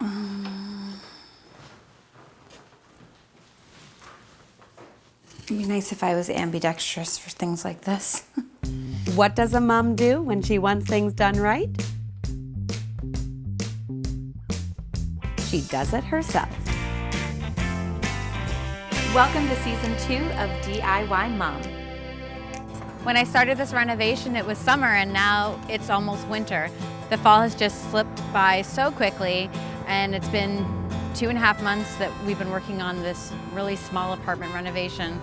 It'd be nice if I was ambidextrous for things like this. What does a mom do when she wants things done right? She does it herself. Welcome to season 2 of DIY Mom. When I started this renovation, it was summer and now it's almost winter. The fall has just slipped by so quickly, and it's been 2.5 months that we've been working on this really small apartment renovation.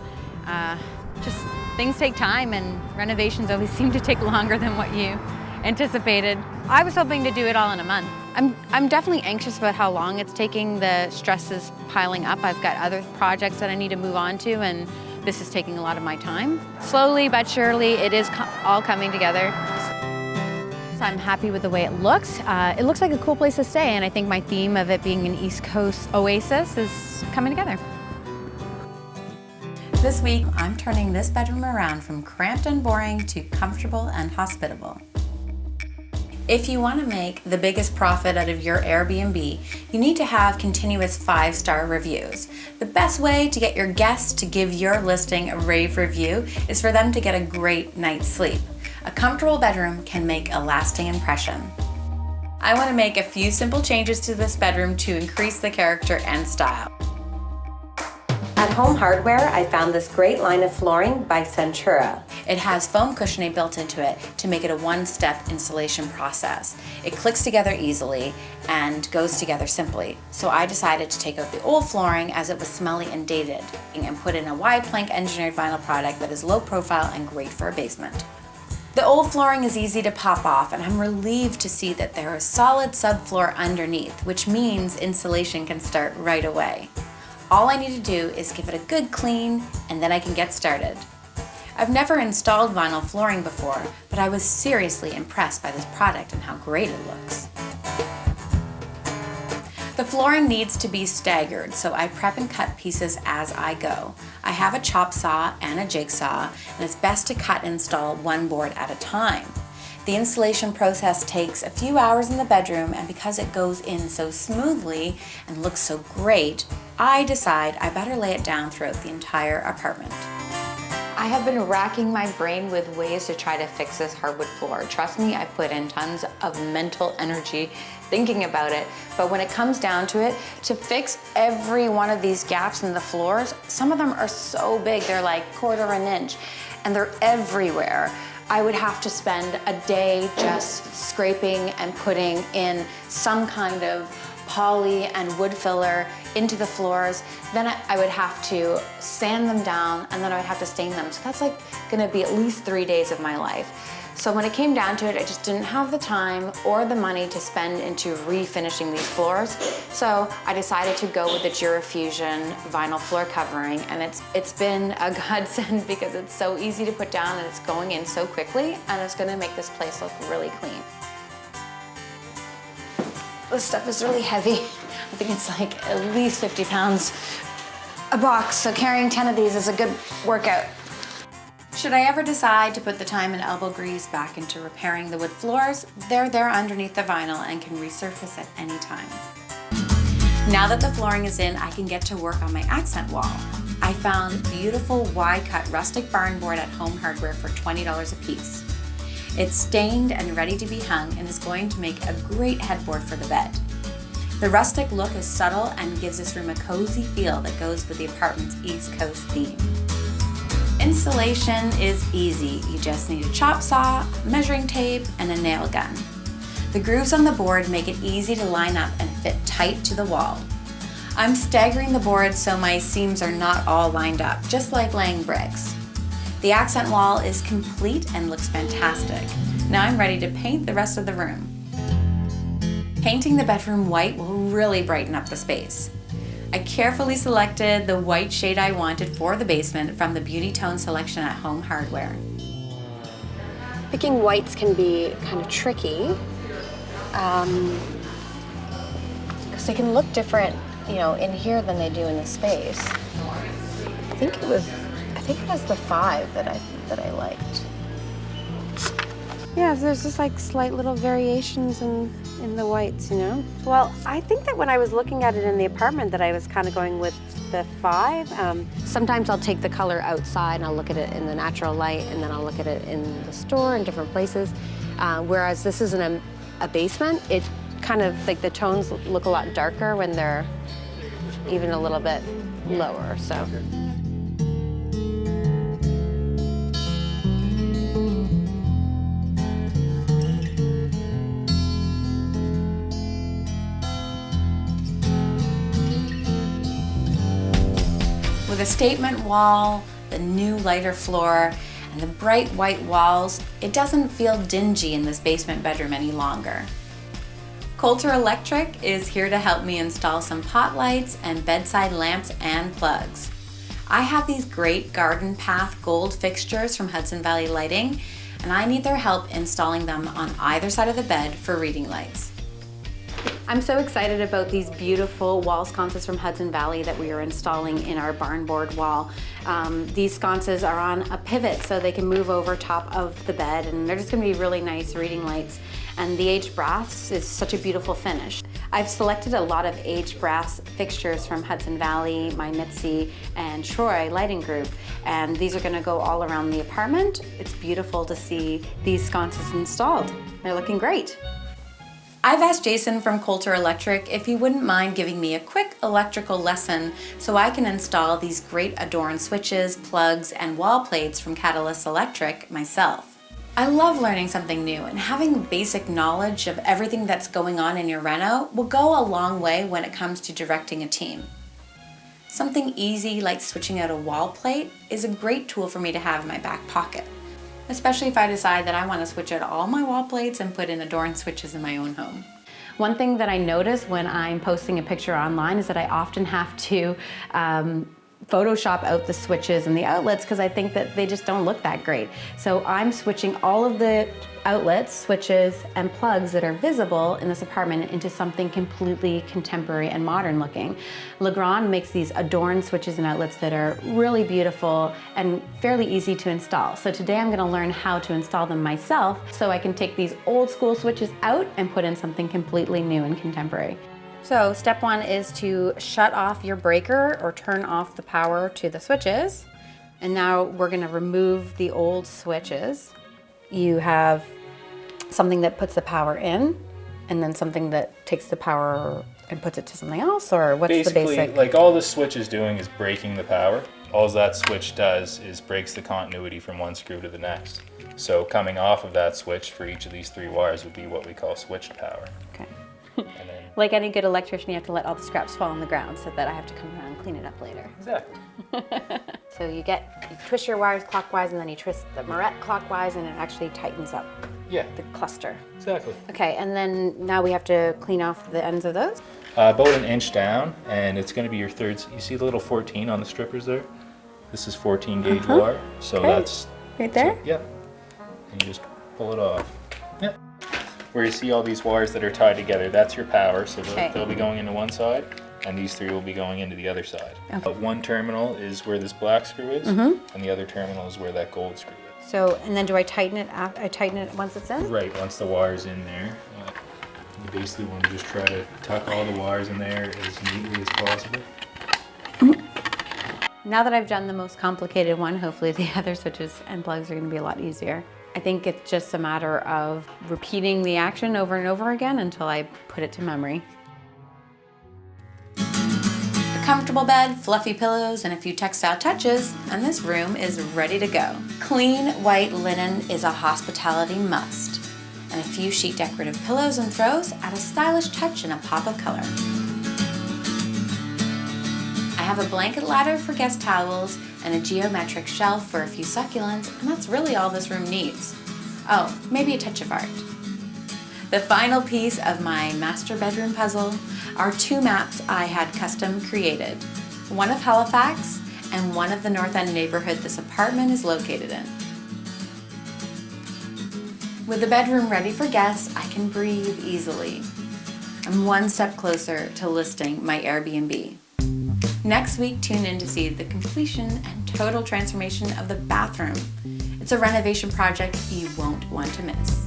Just things take time, and renovations always seem to take longer than what you anticipated. I was hoping to do it all in a month. I'm definitely anxious about how long it's taking. The stress is piling up. I've got other projects that I need to move on to, and this is taking a lot of my time. Slowly but surely, it is all coming together. So I'm happy with the way it looks. It looks like a cool place to stay, and I think my theme of it being an East Coast oasis is coming together. This week, I'm turning this bedroom around from cramped and boring to comfortable and hospitable. If you want to make the biggest profit out of your Airbnb, you need to have continuous 5-star reviews. The best way to get your guests to give your listing a rave review is for them to get a great night's sleep. A comfortable bedroom can make a lasting impression. I want to make a few simple changes to this bedroom to increase the character and style. At Home Hardware, I found this great line of flooring by Centura. It has foam cushioning built into it to make it a one-step installation process. It clicks together easily and goes together simply. So I decided to take out the old flooring as it was smelly and dated and put in a wide plank engineered vinyl product that is low profile and great for a basement. The old flooring is easy to pop off, and I'm relieved to see that there is solid subfloor underneath, which means installation can start right away. All I need to do is give it a good clean, and then I can get started. I've never installed vinyl flooring before, but I was seriously impressed by this product and how great it looks. The flooring needs to be staggered, so I prep and cut pieces as I go. I have a chop saw and a jigsaw, and it's best to cut and install one board at a time. The installation process takes a few hours in the bedroom, and because it goes in so smoothly and looks so great, I decide I better lay it down throughout the entire apartment. I have been racking my brain with ways to try to fix this hardwood floor. Trust me, I've put in tons of mental energy thinking about it, but when it comes down to it, to fix every one of these gaps in the floors, some of them are so big, they're like 1/4 inch, and they're everywhere. I would have to spend a day just scraping and putting in some kind of poly and wood filler into the floors. Then I would have to sand them down, and then I would have to stain them. So that's like gonna be at least 3 days of my life. So when it came down to it, I just didn't have the time or the money to spend into refinishing these floors. So I decided to go with the Durafusion vinyl floor covering, and it's been a godsend because it's so easy to put down and it's going in so quickly, and it's gonna make this place look really clean. This stuff is really heavy. I think it's like at least 50 pounds a box, so carrying 10 of these is a good workout. Should I ever decide to put the time and elbow grease back into repairing the wood floors, they're there underneath the vinyl and can resurface at any time. Now that the flooring is in, I can get to work on my accent wall. I found beautiful wide-cut rustic barnboard at Home Hardware for $20 a piece. It's stained and ready to be hung and is going to make a great headboard for the bed. The rustic look is subtle and gives this room a cozy feel that goes with the apartment's East Coast theme. Installation is easy. You just need a chop saw, measuring tape, and a nail gun. The grooves on the board make it easy to line up and fit tight to the wall. I'm staggering the board so my seams are not all lined up, just like laying bricks. The accent wall is complete and looks fantastic. Now I'm ready to paint the rest of the room. Painting the bedroom white will really brighten up the space. I carefully selected the white shade I wanted for the basement from the Beauty Tone selection at Home Hardware. Picking whites can be kind of tricky because they can look different, in here than they do in the space. I think it was the 5 that I liked. Yeah, there's just like slight little variations in in the whites, you know? Well, I think that when I was looking at it in the apartment that I was kind of going with the 5. Sometimes I'll take the color outside and I'll look at it in the natural light, and then I'll look at it in the store in different places. Whereas this is in a basement, it kind of like the tones look a lot darker when they're even a little bit lower, so. With a statement wall, the new lighter floor, and the bright white walls, it doesn't feel dingy in this basement bedroom any longer. Coulter Electric is here to help me install some pot lights and bedside lamps and plugs. I have these great garden path gold fixtures from Hudson Valley Lighting, and I need their help installing them on either side of the bed for reading lights. I'm so excited about these beautiful wall sconces from Hudson Valley that we are installing in our Barnboard wall. These sconces are on a pivot so they can move over top of the bed, and they're just going to be really nice reading lights. And the aged brass is such a beautiful finish. I've selected a lot of aged brass fixtures from Hudson Valley, my Mitzi, and Troy Lighting Group, and these are going to go all around the apartment. It's beautiful to see these sconces installed. They're looking great. I've asked Jason from Coulter Electric if he wouldn't mind giving me a quick electrical lesson so I can install these great Adorn switches, plugs, and wall plates from Catalyst Electric myself. I love learning something new, and having basic knowledge of everything that's going on in your reno will go a long way when it comes to directing a team. Something easy like switching out a wall plate is a great tool for me to have in my back pocket, especially if I decide that I want to switch out all my wall plates and put in Adorn switches in my own home. One thing that I notice when I'm posting a picture online is that I often have to Photoshop out the switches and the outlets because I think that they just don't look that great. So I'm switching all of the outlets, switches, and plugs that are visible in this apartment into something completely contemporary and modern looking. Legrand makes these Adorn switches and outlets that are really beautiful and fairly easy to install. So today I'm going to learn how to install them myself so I can take these old school switches out and put in something completely new and contemporary. So step 1 is to shut off your breaker or turn off the power to the switches. And now we're going to remove the old switches. You have something that puts the power in, and then something that takes the power and puts it to something else, or what's the basic? Basically, like all the switch is doing is breaking the power. All that switch does is breaks the continuity from one screw to the next. So coming off of that switch for each of these 3 wires would be what we call switched power. Okay. And then, Like any good electrician, you have to let all the scraps fall on the ground so that I have to come around and clean it up later. exactly. So you twist your wires clockwise, and then you twist the moret clockwise, and it actually tightens up Yeah, the cluster. exactly. Okay, and then now we have to clean off the ends of those. About an inch down, and it's going to be your third. You see the little 14 on the strippers there? This is 14 gauge wire, so Okay. that's Right there? So, yeah, and you just pull it off. Yeah. Where you see all these wires that are tied together, that's your power. So Okay. they'll be going into one side, and these 3 will be going into the other side. Okay. But one terminal is where this black screw is, and the other terminal is where that gold screw is. So, and then do I tighten it after I tighten it once it's in? Right, once the wire's in there, you basically want to just try to tuck all the wires in there as neatly as possible. Now that I've done the most complicated one, hopefully the other switches and plugs are going to be a lot easier. I think it's just a matter of repeating the action over and over again until I put it to memory. A comfortable bed, fluffy pillows, and a few textile touches, and this room is ready to go. Clean white linen is a hospitality must, and a few chic decorative pillows and throws add a stylish touch and a pop of color. I have a blanket ladder for guest towels and a geometric shelf for a few succulents, and that's really all this room needs. Oh, maybe a touch of art. The final piece of my master bedroom puzzle are 2 maps I had custom created. One of Halifax and one of the North End neighborhood this apartment is located in. With the bedroom ready for guests, I can breathe easily. I'm one step closer to listing my Airbnb. Next week, tune in to see the completion and total transformation of the bathroom. It's a renovation project you won't want to miss.